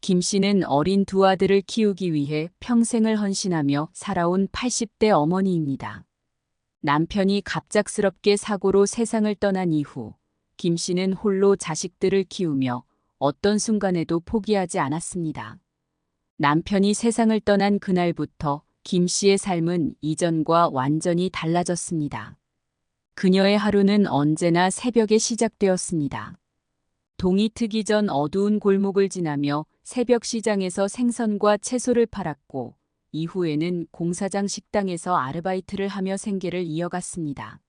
김 씨는 어린 두 아들을 키우기 위해 평생을 헌신하며 살아온 80대 어머니입니다. 남편이 갑작스럽게 사고로 세상을 떠난 이후 김 씨는 홀로 자식들을 키우며 어떤 순간에도 포기하지 않았습니다. 남편이 세상을 떠난 그날부터 김 씨의 삶은 이전과 완전히 달라졌습니다. 그녀의 하루는 언제나 새벽에 시작되었습니다. 동이 트기 전 어두운 골목을 지나며 새벽 시장에서 생선과 채소를 팔았고 이후에는 공사장 식당에서 아르바이트를 하며 생계를 이어갔습니다.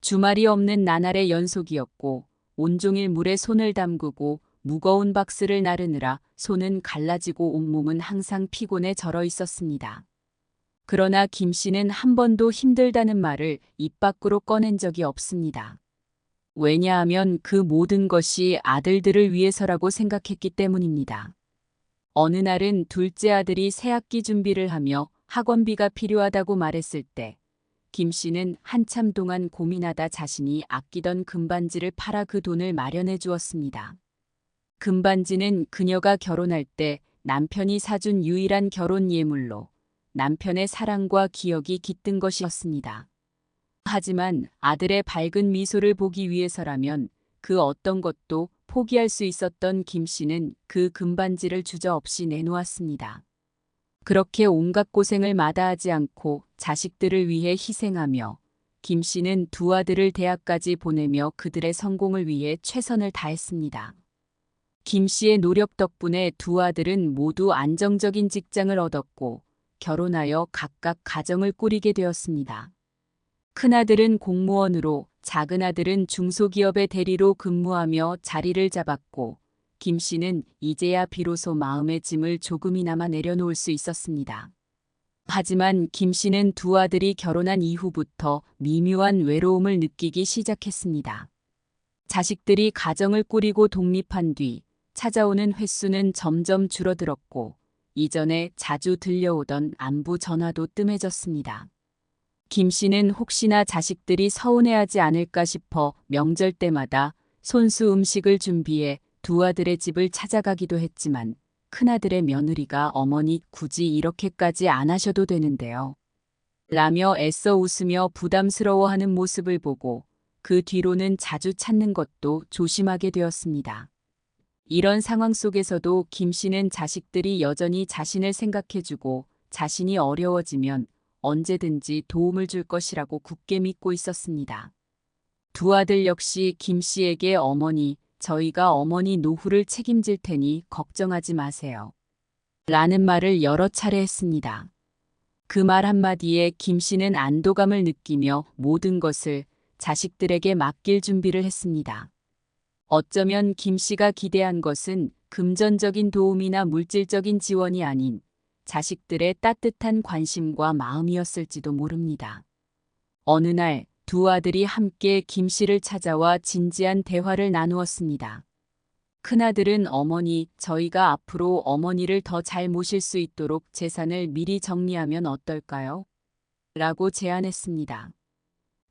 주말이 없는 나날의 연속이었고 온종일 물에 손을 담그고 무거운 박스를 나르느라 손은 갈라지고 온몸은 항상 피곤에 절어 있었습니다. 그러나 김 씨는 한 번도 힘들다는 말을 입 밖으로 꺼낸 적이 없습니다. 왜냐하면 그 모든 것이 아들들을 위해서라고 생각했기 때문입니다. 어느 날은 둘째 아들이 새학기 준비를 하며 학원비가 필요하다고 말했을 때 김 씨는 한참 동안 고민하다 자신이 아끼던 금반지를 팔아 그 돈을 마련해 주었습니다. 금반지는 그녀가 결혼할 때 남편이 사준 유일한 결혼 예물로 남편의 사랑과 기억이 깃든 것이었습니다. 하지만 아들의 밝은 미소를 보기 위해서라면 그 어떤 것도 포기할 수 있었던 김 씨는 그 금반지를 주저없이 내놓았습니다. 그렇게 온갖 고생을 마다하지 않고 자식들을 위해 희생하며 김 씨는 두 아들을 대학까지 보내며 그들의 성공을 위해 최선을 다했습니다. 김 씨의 노력 덕분에 두 아들은 모두 안정적인 직장을 얻었고 결혼하여 각각 가정을 꾸리게 되었습니다. 큰아들은 공무원으로 작은아들은 중소기업의 대리로 근무하며 자리를 잡았고 김 씨는 이제야 비로소 마음의 짐을 조금이나마 내려놓을 수 있었습니다. 하지만 김 씨는 두 아들이 결혼한 이후부터 미묘한 외로움을 느끼기 시작했습니다. 자식들이 가정을 꾸리고 독립한 뒤 찾아오는 횟수는 점점 줄어들었고 이전에 자주 들려오던 안부 전화도 뜸해졌습니다. 김 씨는 혹시나 자식들이 서운해하지 않을까 싶어 명절 때마다 손수 음식을 준비해 두 아들의 집을 찾아가기도 했지만 큰아들의 며느리가 어머니 굳이 이렇게까지 안 하셔도 되는데요. 라며 애써 웃으며 부담스러워하는 모습을 보고 그 뒤로는 자주 찾는 것도 조심하게 되었습니다. 이런 상황 속에서도 김 씨는 자식들이 여전히 자신을 생각해주고 자신이 어려워지면 언제든지 도움을 줄 것이라고 굳게 믿고 있었습니다. 두 아들 역시 김 씨에게 어머니, 저희가 어머니 노후를 책임질 테니 걱정하지 마세요. 라는 말을 여러 차례 했습니다. 그 말 한마디에 김 씨는 안도감을 느끼며 모든 것을 자식들에게 맡길 준비를 했습니다. 어쩌면 김 씨가 기대한 것은 금전적인 도움이나 물질적인 지원이 아닌 자식들의 따뜻한 관심과 마음이었을지도 모릅니다. 어느 날 두 아들이 함께 김 씨를 찾아와 진지한 대화를 나누었습니다. 큰아들은 어머니, 저희가 앞으로 어머니를 더 잘 모실 수 있도록 재산을 미리 정리하면 어떨까요? 라고 제안했습니다.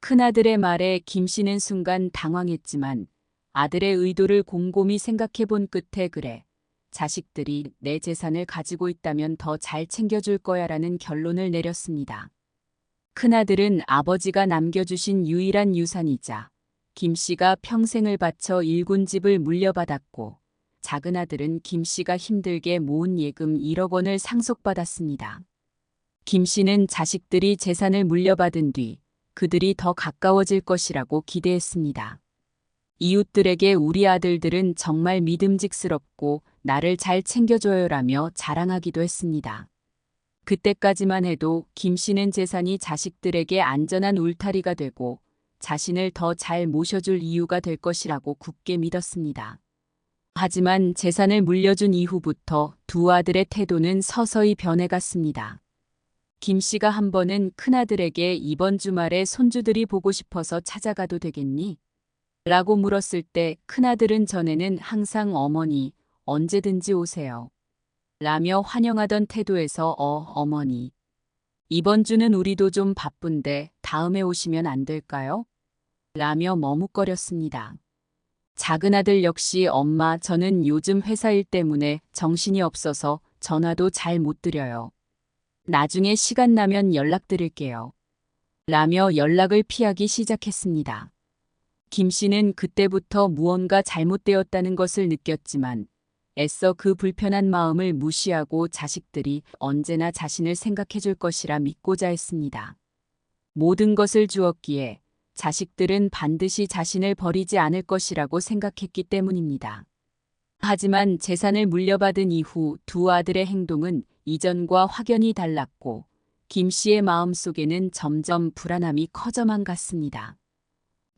큰아들의 말에 김 씨는 순간 당황했지만 아들의 의도를 곰곰이 생각해 본 끝에 그래, 자식들이 내 재산을 가지고 있다면 더 잘 챙겨줄 거야라는 결론을 내렸습니다. 큰아들은 아버지가 남겨주신 유일한 유산이자 김 씨가 평생을 바쳐 일군 집을 물려받았고 작은아들은 김 씨가 힘들게 모은 예금 1억 원을 상속받았습니다. 김 씨는 자식들이 재산을 물려받은 뒤 그들이 더 가까워질 것이라고 기대했습니다. 이웃들에게 우리 아들들은 정말 믿음직스럽고 나를 잘 챙겨줘요라며 자랑하기도 했습니다. 그때까지만 해도 김 씨는 재산이 자식들에게 안전한 울타리가 되고 자신을 더 잘 모셔줄 이유가 될 것이라고 굳게 믿었습니다. 하지만 재산을 물려준 이후부터 두 아들의 태도는 서서히 변해갔습니다. 김 씨가 한 번은 큰아들에게 이번 주말에 손주들이 보고 싶어서 찾아가도 되겠니? 라고 물었을 때 큰아들은 전에는 항상 어머니, 언제든지 오세요. 라며 환영하던 태도에서 어머니. 이번 주는 우리도 좀 바쁜데 다음에 오시면 안 될까요? 라며 머뭇거렸습니다. 작은 아들 역시 엄마, 저는 요즘 회사 일 때문에 정신이 없어서 전화도 잘 못 드려요. 나중에 시간 나면 연락드릴게요. 라며 연락을 피하기 시작했습니다. 김 씨는 그때부터 무언가 잘못되었다는 것을 느꼈지만 애써 그 불편한 마음을 무시하고 자식들이 언제나 자신을 생각해 줄 것이라 믿고자 했습니다. 모든 것을 주었기에 자식들은 반드시 자신을 버리지 않을 것이라고 생각했기 때문입니다. 하지만 재산을 물려받은 이후 두 아들의 행동은 이전과 확연히 달랐고 김 씨의 마음속에는 점점 불안함이 커져만 갔습니다.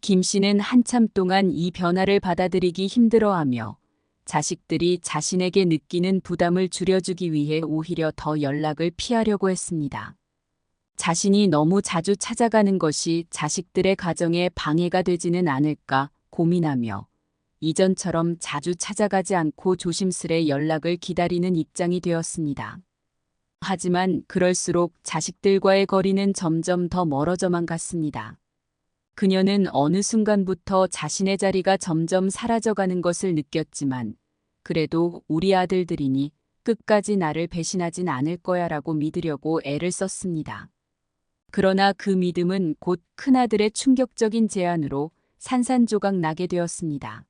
김 씨는 한참 동안 이 변화를 받아들이기 힘들어하며 자식들이 자신에게 느끼는 부담을 줄여주기 위해 오히려 더 연락을 피하려고 했습니다. 자신이 너무 자주 찾아가는 것이 자식들의 가정에 방해가 되지는 않을까 고민하며 이전처럼 자주 찾아가지 않고 조심스레 연락을 기다리는 입장이 되었습니다. 하지만 그럴수록 자식들과의 거리는 점점 더 멀어져만 갔습니다. 그녀는 어느 순간부터 자신의 자리가 점점 사라져가는 것을 느꼈지만 그래도 우리 아들들이니 끝까지 나를 배신하진 않을 거야라고 믿으려고 애를 썼습니다. 그러나 그 믿음은 곧 큰아들의 충격적인 제안으로 산산조각 나게 되었습니다.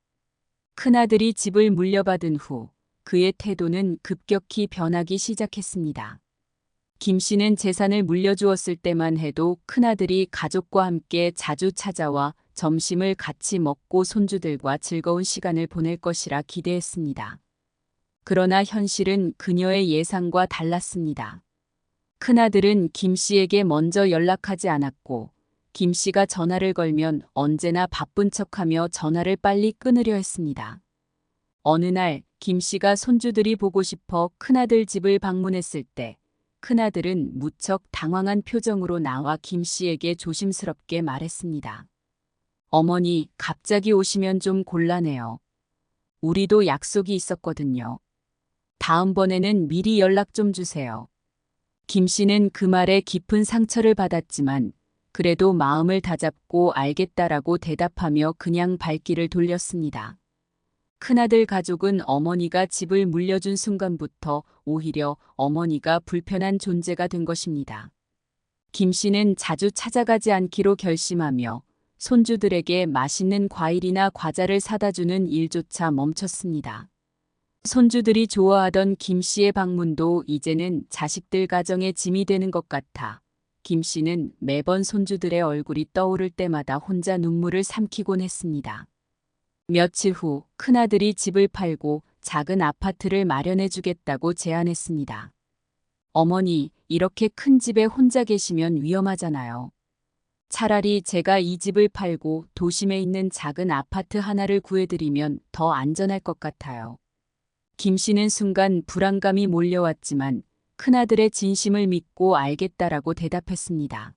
큰아들이 집을 물려받은 후 그의 태도는 급격히 변하기 시작했습니다. 김 씨는 재산을 물려주었을 때만 해도 큰아들이 가족과 함께 자주 찾아와 점심을 같이 먹고 손주들과 즐거운 시간을 보낼 것이라 기대했습니다. 그러나 현실은 그녀의 예상과 달랐습니다. 큰아들은 김 씨에게 먼저 연락하지 않았고 김 씨가 전화를 걸면 언제나 바쁜 척하며 전화를 빨리 끊으려 했습니다. 어느 날 김 씨가 손주들이 보고 싶어 큰아들 집을 방문했을 때 큰아들은 무척 당황한 표정으로 나와 김 씨에게 조심스럽게 말했습니다. 어머니, 갑자기 오시면 좀 곤란해요. 우리도 약속이 있었거든요. 다음번에는 미리 연락 좀 주세요. 김 씨는 그 말에 깊은 상처를 받았지만 그래도 마음을 다잡고 알겠다라고 대답하며 그냥 발길을 돌렸습니다. 큰아들 가족은 어머니가 집을 물려준 순간부터 오히려 어머니가 불편한 존재가 된 것입니다. 김 씨는 자주 찾아가지 않기로 결심하며 손주들에게 맛있는 과일이나 과자를 사다 주는 일조차 멈췄습니다. 손주들이 좋아하던 김 씨의 방문도 이제는 자식들 가정의 짐이 되는 것 같아 김 씨는 매번 손주들의 얼굴이 떠오를 때마다 혼자 눈물을 삼키곤 했습니다. 며칠 후 큰아들이 집을 팔고 작은 아파트를 마련해 주겠다고 제안했습니다. 어머니, 이렇게 큰 집에 혼자 계시면 위험하잖아요. 차라리 제가 이 집을 팔고 도심에 있는 작은 아파트 하나를 구해드리면 더 안전할 것 같아요. 김 씨는 순간 불안감이 몰려왔지만 큰아들의 진심을 믿고 알겠다라고 대답했습니다.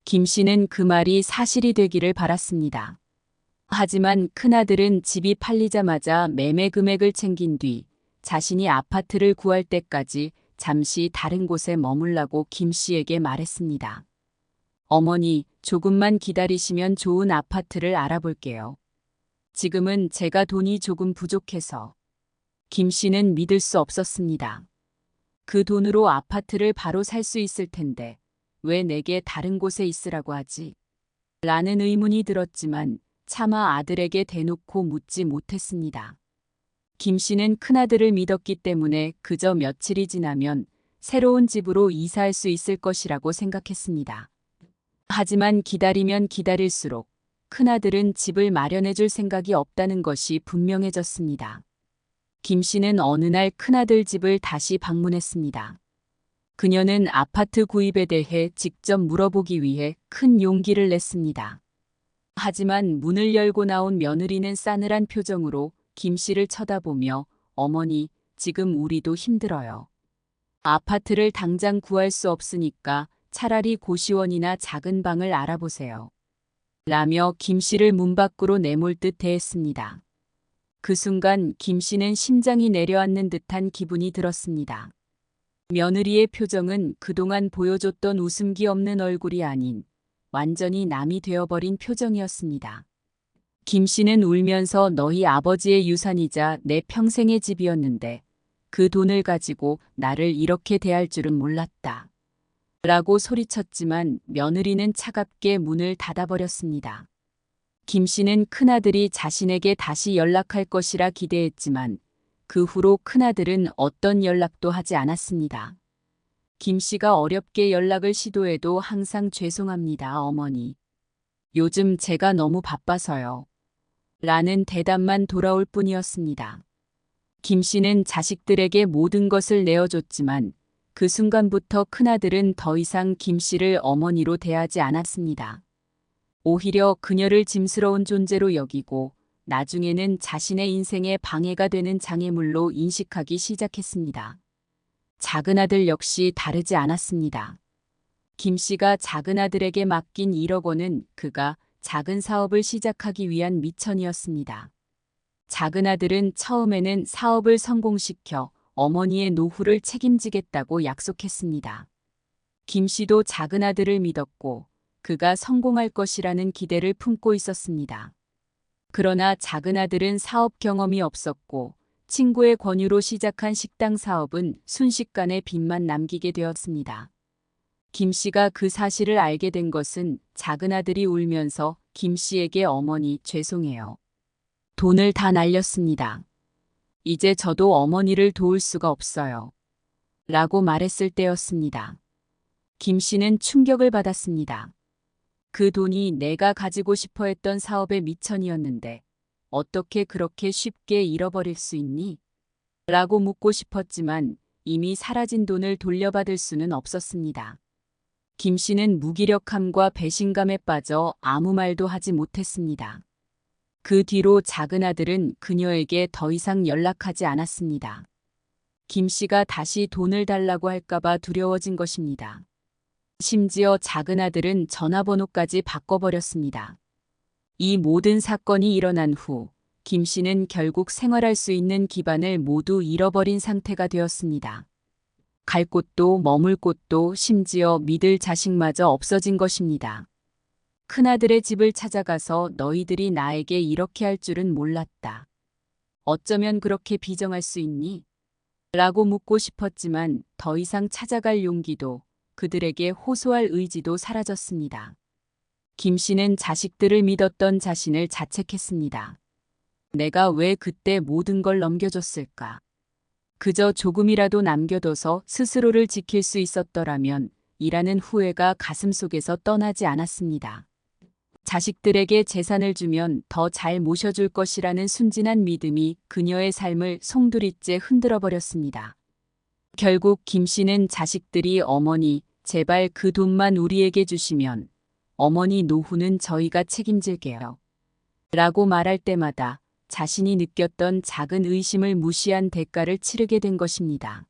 김 씨는 그 말이 사실이 되기를 바랐습니다. 하지만 큰아들은 집이 팔리자마자 매매 금액을 챙긴 뒤 자신이 아파트를 구할 때까지 잠시 다른 곳에 머물라고 김 씨에게 말했습니다. 어머니, 조금만 기다리시면 좋은 아파트를 알아볼게요. 지금은 제가 돈이 조금 부족해서. 김 씨는 믿을 수 없었습니다. 그 돈으로 아파트를 바로 살 수 있을 텐데 왜 내게 다른 곳에 있으라고 하지? 라는 의문이 들었지만 차마 아들에게 대놓고 묻지 못했습니다. 김 씨는 큰아들을 믿었기 때문에 그저 며칠이 지나면 새로운 집으로 이사할 수 있을 것이라고 생각했습니다. 하지만 기다리면 기다릴수록 큰아들은 집을 마련해 줄 생각이 없다는 것이 분명해졌습니다. 김 씨는 어느 날 큰아들 집을 다시 방문했습니다. 그녀는 아파트 구입에 대해 직접 물어보기 위해 큰 용기를 냈습니다. 하지만 문을 열고 나온 며느리는 싸늘한 표정으로 김 씨를 쳐다보며 어머니, 지금 우리도 힘들어요. 아파트를 당장 구할 수 없으니까 차라리 고시원이나 작은 방을 알아보세요. 라며 김 씨를 문 밖으로 내몰 듯 대했습니다. 그 순간 김 씨는 심장이 내려앉는 듯한 기분이 들었습니다. 며느리의 표정은 그동안 보여줬던 웃음기 없는 얼굴이 아닌 완전히 남이 되어버린 표정이었습니다. 김 씨는 울면서 너희 아버지의 유산이자 내 평생의 집이었는데 그 돈을 가지고 나를 이렇게 대할 줄은 몰랐다. 라고 소리쳤지만 며느리는 차갑게 문을 닫아버렸습니다. 김 씨는 큰아들이 자신에게 다시 연락할 것이라 기대했지만 그 후로 큰아들은 어떤 연락도 하지 않았습니다. 김 씨가 어렵게 연락을 시도해도 항상 죄송합니다, 어머니. 요즘 제가 너무 바빠서요. 라는 대답만 돌아올 뿐이었습니다. 김 씨는 자식들에게 모든 것을 내어줬지만 그 순간부터 큰아들은 더 이상 김 씨를 어머니로 대하지 않았습니다. 오히려 그녀를 짐스러운 존재로 여기고 나중에는 자신의 인생에 방해가 되는 장애물로 인식하기 시작했습니다. 작은아들 역시 다르지 않았습니다. 김 씨가 작은아들에게 맡긴 1억 원은 그가 작은 사업을 시작하기 위한 미천이었습니다. 작은아들은 처음에는 사업을 성공시켜 어머니의 노후를 책임지겠다고 약속했습니다. 김 씨도 작은아들을 믿었고 그가 성공할 것이라는 기대를 품고 있었습니다. 그러나 작은아들은 사업 경험이 없었고 친구의 권유로 시작한 식당 사업은 순식간에 빚만 남기게 되었습니다. 김 씨가 그 사실을 알게 된 것은 작은아들이 울면서 김 씨에게 어머니 죄송해요. 돈을 다 날렸습니다. 이제 저도 어머니를 도울 수가 없어요. 라고 말했을 때였습니다. 김 씨는 충격을 받았습니다. 그 돈이 내가 가지고 싶어 했던 사업의 미천이었는데 어떻게 그렇게 쉽게 잃어버릴 수 있니? 라고 묻고 싶었지만 이미 사라진 돈을 돌려받을 수는 없었습니다. 김 씨는 무기력함과 배신감에 빠져 아무 말도 하지 못했습니다. 그 뒤로 작은아들은 그녀에게 더 이상 연락하지 않았습니다. 김 씨가 다시 돈을 달라고 할까봐 두려워진 것입니다. 심지어 작은아들은 전화번호까지 바꿔버렸습니다. 이 모든 사건이 일어난 후 김 씨는 결국 생활할 수 있는 기반을 모두 잃어버린 상태가 되었습니다. 갈 곳도 머물 곳도 심지어 믿을 자식마저 없어진 것입니다. 큰아들의 집을 찾아가서 너희들이 나에게 이렇게 할 줄은 몰랐다. 어쩌면 그렇게 비정할 수 있니? 라고 묻고 싶었지만 더 이상 찾아갈 용기도 그들에게 호소할 의지도 사라졌습니다. 김 씨는 자식들을 믿었던 자신을 자책했습니다. 내가 왜 그때 모든 걸 넘겨줬을까? 그저 조금이라도 남겨둬서 스스로를 지킬 수 있었더라면 이라는 후회가 가슴속에서 떠나지 않았습니다. 자식들에게 재산을 주면 더 잘 모셔줄 것이라는 순진한 믿음이 그녀의 삶을 송두리째 흔들어 버렸습니다. 결국 김 씨는 자식들이 어머니, 제발 그 돈만 우리에게 주시면 어머니 노후는 저희가 책임질게요. 라고 말할 때마다 자신이 느꼈던 작은 의심을 무시한 대가를 치르게 된 것입니다.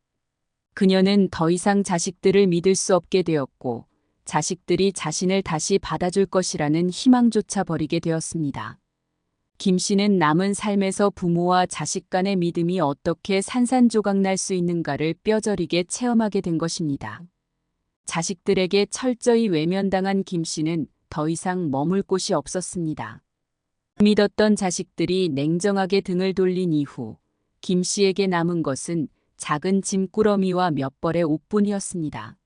그녀는 더 이상 자식들을 믿을 수 없게 되었고 자식들이 자신을 다시 받아줄 것이라는 희망조차 버리게 되었습니다. 김 씨는 남은 삶에서 부모와 자식 간의 믿음이 어떻게 산산조각 날 수 있는가를 뼈저리게 체험하게 된 것입니다. 자식들에게 철저히 외면당한 김 씨는 더 이상 머물 곳이 없었습니다. 믿었던 자식들이 냉정하게 등을 돌린 이후 김 씨에게 남은 것은 작은 짐꾸러미와 몇 벌의 옷뿐이었습니다.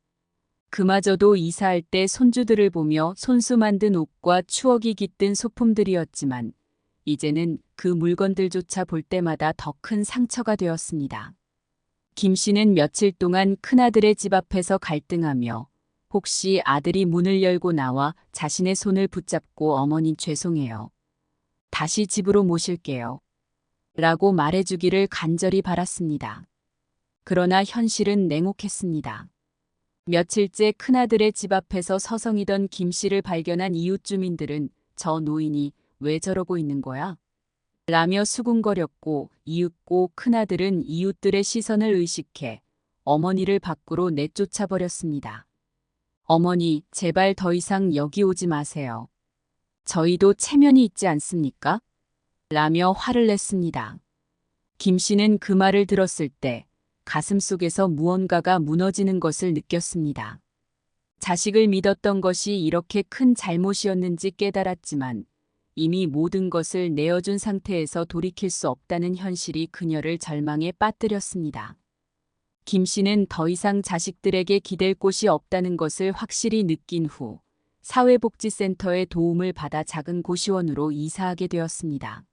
그마저도 이사할 때 손주들을 보며 손수 만든 옷과 추억이 깃든 소품들이었지만 이제는 그 물건들조차 볼 때마다 더 큰 상처가 되었습니다. 김 씨는 며칠 동안 큰아들의 집 앞에서 갈등하며 혹시 아들이 문을 열고 나와 자신의 손을 붙잡고 어머니 죄송해요. 다시 집으로 모실게요. 라고 말해주기를 간절히 바랐습니다. 그러나 현실은 냉혹했습니다. 며칠째 큰아들의 집 앞에서 서성이던 김 씨를 발견한 이웃 주민들은 저 노인이 왜 저러고 있는 거야? 라며 수군거렸고 이윽고 큰아들은 이웃들의 시선을 의식해 어머니를 밖으로 내쫓아 버렸습니다. 어머니, 제발 더 이상 여기 오지 마세요. 저희도 체면이 있지 않습니까? 라며 화를 냈습니다. 김 씨는 그 말을 들었을 때 가슴속에서 무언가가 무너지는 것을 느꼈습니다. 자식을 믿었던 것이 이렇게 큰 잘못이었는지 깨달았지만 이미 모든 것을 내어준 상태에서 돌이킬 수 없다는 현실이 그녀를 절망에 빠뜨렸습니다. 김 씨는 더 이상 자식들에게 기댈 곳이 없다는 것을 확실히 느낀 후 사회복지센터의 도움을 받아 작은 고시원으로 이사하게 되었습니다.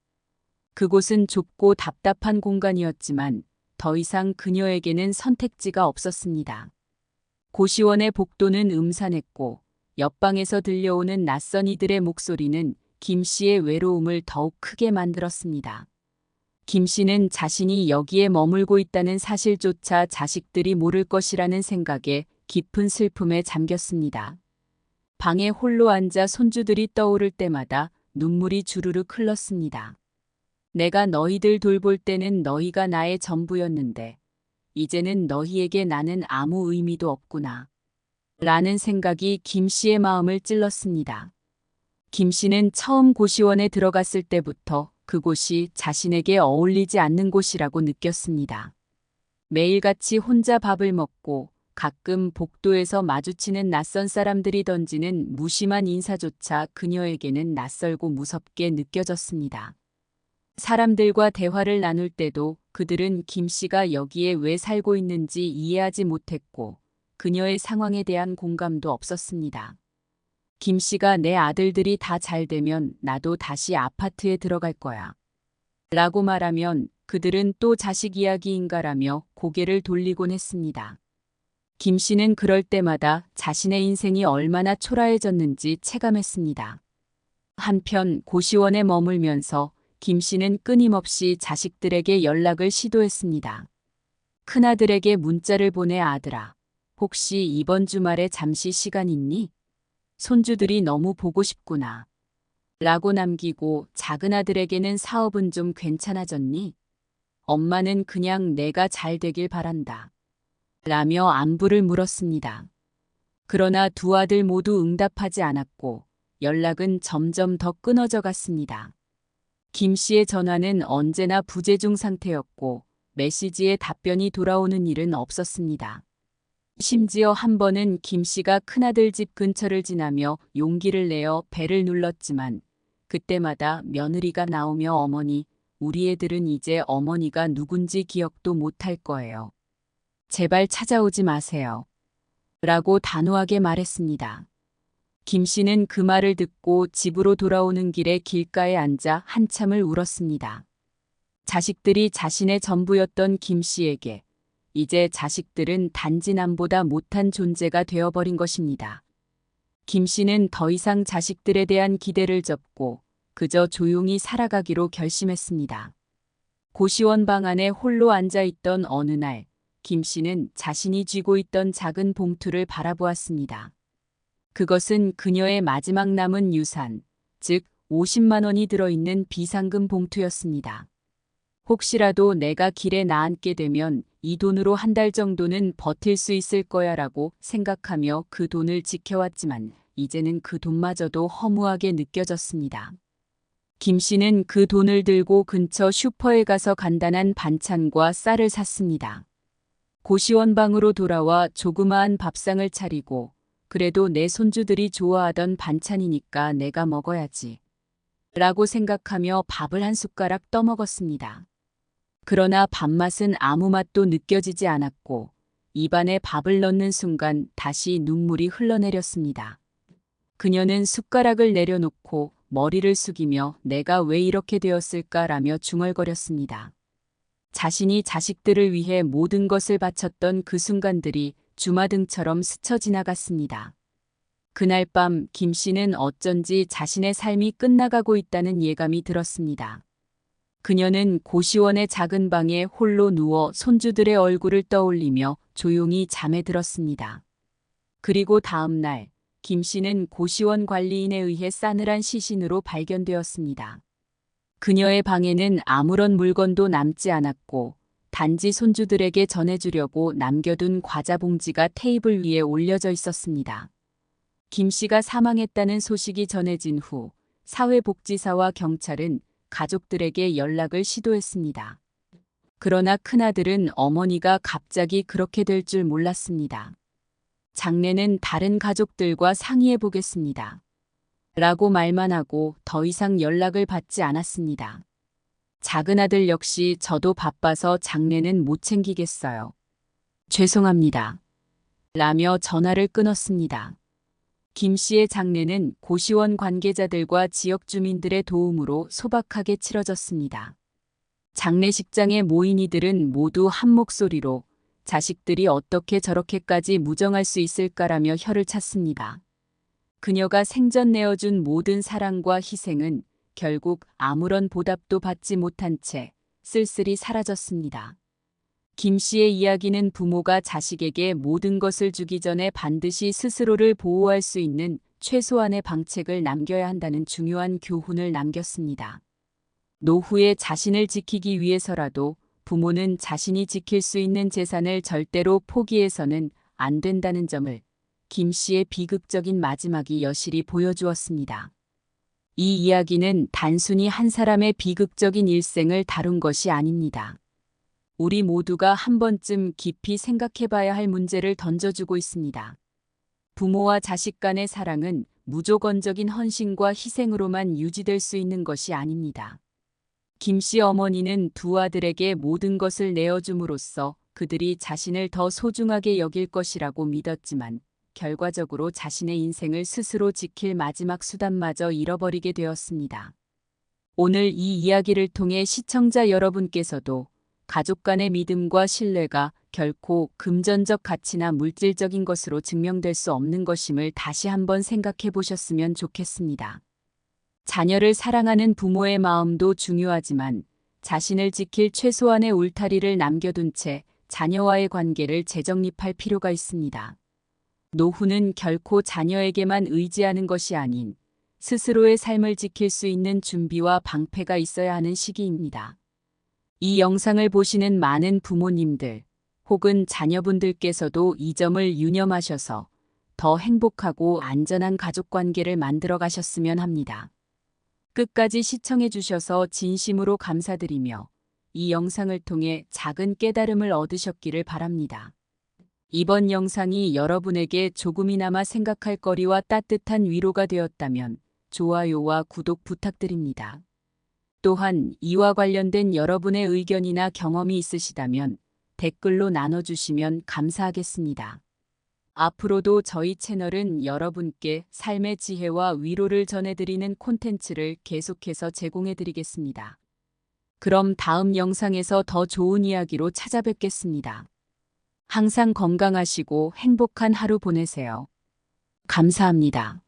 그곳은 좁고 답답한 공간이었지만 더 이상 그녀에게는 선택지가 없었습니다. 고시원의 복도는 음산했고 옆방에서 들려오는 낯선 이들의 목소리는 김 씨의 외로움을 더욱 크게 만들었습니다. 김 씨는 자신이 여기에 머물고 있다는 사실조차 자식들이 모를 것이라는 생각에 깊은 슬픔에 잠겼습니다. 방에 홀로 앉아 손주들이 떠오를 때마다 눈물이 주르륵 흘렀습니다. 내가 너희들 돌볼 때는 너희가 나의 전부였는데 이제는 너희에게 나는 아무 의미도 없구나. 라는 생각이 김 씨의 마음을 찔렀습니다. 김 씨는 처음 고시원에 들어갔을 때부터 그곳이 자신에게 어울리지 않는 곳이라고 느꼈습니다. 매일같이 혼자 밥을 먹고 가끔 복도에서 마주치는 낯선 사람들이 던지는 무심한 인사조차 그녀에게는 낯설고 무섭게 느껴졌습니다. 사람들과 대화를 나눌 때도 그들은 김 씨가 여기에 왜 살고 있는지 이해하지 못했고 그녀의 상황에 대한 공감도 없었습니다. 김 씨가 내 아들들이 다 잘 되면 나도 다시 아파트에 들어갈 거야. 라고 말하면 그들은 또 자식 이야기인가라며 고개를 돌리곤 했습니다. 김 씨는 그럴 때마다 자신의 인생이 얼마나 초라해졌는지 체감했습니다. 한편 고시원에 머물면서 김 씨는 끊임없이 자식들에게 연락을 시도했습니다. 큰아들에게 문자를 보내 아들아, 혹시 이번 주말에 잠시 시간 있니? 손주들이 너무 보고 싶구나. 라고 남기고 작은아들에게는 사업은 좀 괜찮아졌니? 엄마는 그냥 내가 잘 되길 바란다. 라며 안부를 물었습니다. 그러나 두 아들 모두 응답하지 않았고 연락은 점점 더 끊어져 갔습니다. 김 씨의 전화는 언제나 부재중 상태였고 메시지에 답변이 돌아오는 일은 없었습니다. 심지어 한 번은 김 씨가 큰아들 집 근처를 지나며 용기를 내어 벨을 눌렀지만 그때마다 며느리가 나오며 어머니, 우리 애들은 이제 어머니가 누군지 기억도 못할 거예요. 제발 찾아오지 마세요. 라고 단호하게 말했습니다. 김 씨는 그 말을 듣고 집으로 돌아오는 길에 길가에 앉아 한참을 울었습니다. 자식들이 자신의 전부였던 김 씨에게 이제 자식들은 단지 남보다 못한 존재가 되어버린 것입니다. 김 씨는 더 이상 자식들에 대한 기대를 접고 그저 조용히 살아가기로 결심했습니다. 고시원 방 안에 홀로 앉아있던 어느 날, 김 씨는 자신이 쥐고 있던 작은 봉투를 바라보았습니다. 그것은 그녀의 마지막 남은 유산, 즉 50만 원이 들어있는 비상금 봉투였습니다. 혹시라도 내가 길에 나앉게 되면 이 돈으로 한 달 정도는 버틸 수 있을 거야라고 생각하며 그 돈을 지켜왔지만 이제는 그 돈마저도 허무하게 느껴졌습니다. 김 씨는 그 돈을 들고 근처 슈퍼에 가서 간단한 반찬과 쌀을 샀습니다. 고시원 방으로 돌아와 조그마한 밥상을 차리고 그래도 내 손주들이 좋아하던 반찬이니까 내가 먹어야지. 라고 생각하며 밥을 한 숟가락 떠먹었습니다. 그러나 밥맛은 아무 맛도 느껴지지 않았고 입안에 밥을 넣는 순간 다시 눈물이 흘러내렸습니다. 그녀는 숟가락을 내려놓고 머리를 숙이며 내가 왜 이렇게 되었을까라며 중얼거렸습니다. 자신이 자식들을 위해 모든 것을 바쳤던 그 순간들이 주마등처럼 스쳐 지나갔습니다. 그날 밤 김 씨는 어쩐지 자신의 삶이 끝나가고 있다는 예감이 들었습니다. 그녀는 고시원의 작은 방에 홀로 누워 손주들의 얼굴을 떠올리며 조용히 잠에 들었습니다. 그리고 다음 날 김 씨는 고시원 관리인에 의해 싸늘한 시신으로 발견되었습니다. 그녀의 방에는 아무런 물건도 남지 않았고 단지 손주들에게 전해주려고 남겨둔 과자 봉지가 테이블 위에 올려져 있었습니다. 김 씨가 사망했다는 소식이 전해진 후 사회복지사와 경찰은 가족들에게 연락을 시도했습니다. 그러나 큰아들은 어머니가 갑자기 그렇게 될 줄 몰랐습니다. 장례는 다른 가족들과 상의해 보겠습니다. 라고 말만 하고 더 이상 연락을 받지 않았습니다. 작은 아들 역시 저도 바빠서 장례는 못 챙기겠어요. 죄송합니다. 라며 전화를 끊었습니다. 김 씨의 장례는 고시원 관계자들과 지역 주민들의 도움으로 소박하게 치러졌습니다. 장례식장에 모인 이들은 모두 한 목소리로 자식들이 어떻게 저렇게까지 무정할 수 있을까라며 혀를 찼습니다. 그녀가 생전 내어준 모든 사랑과 희생은 결국 아무런 보답도 받지 못한 채 쓸쓸히 사라졌습니다. 김 씨의 이야기는 부모가 자식에게 모든 것을 주기 전에 반드시 스스로를 보호할 수 있는 최소한의 방책을 남겨야 한다는 중요한 교훈을 남겼습니다. 노후에 자신을 지키기 위해서라도 부모는 자신이 지킬 수 있는 재산을 절대로 포기해서는 안 된다는 점을 김 씨의 비극적인 마지막이 여실히 보여주었습니다. 이 이야기는 단순히 한 사람의 비극적인 일생을 다룬 것이 아닙니다. 우리 모두가 한 번쯤 깊이 생각해봐야 할 문제를 던져주고 있습니다. 부모와 자식 간의 사랑은 무조건적인 헌신과 희생으로만 유지될 수 있는 것이 아닙니다. 김 씨 어머니는 두 아들에게 모든 것을 내어줌으로써 그들이 자신을 더 소중하게 여길 것이라고 믿었지만 결과적으로 자신의 인생을 스스로 지킬 마지막 수단마저 잃어버리게 되었습니다. 오늘 이 이야기를 통해 시청자 여러분께서도 가족 간의 믿음과 신뢰가 결코 금전적 가치나 물질적인 것으로 증명될 수 없는 것임을 다시 한번 생각해 보셨으면 좋겠습니다. 자녀를 사랑하는 부모의 마음도 중요하지만 자신을 지킬 최소한의 울타리를 남겨둔 채 자녀와의 관계를 재정립할 필요가 있습니다. 노후는 결코 자녀에게만 의지하는 것이 아닌 스스로의 삶을 지킬 수 있는 준비와 방패가 있어야 하는 시기입니다. 이 영상을 보시는 많은 부모님들 혹은 자녀분들께서도 이 점을 유념하셔서 더 행복하고 안전한 가족관계를 만들어 가셨으면 합니다. 끝까지 시청해 주셔서 진심으로 감사드리며 이 영상을 통해 작은 깨달음을 얻으셨기를 바랍니다. 이번 영상이 여러분에게 조금이나마 생각할 거리와 따뜻한 위로가 되었다면 좋아요와 구독 부탁드립니다. 또한 이와 관련된 여러분의 의견이나 경험이 있으시다면 댓글로 나눠주시면 감사하겠습니다. 앞으로도 저희 채널은 여러분께 삶의 지혜와 위로를 전해드리는 콘텐츠를 계속해서 제공해드리겠습니다. 그럼 다음 영상에서 더 좋은 이야기로 찾아뵙겠습니다. 항상 건강하시고 행복한 하루 보내세요. 감사합니다.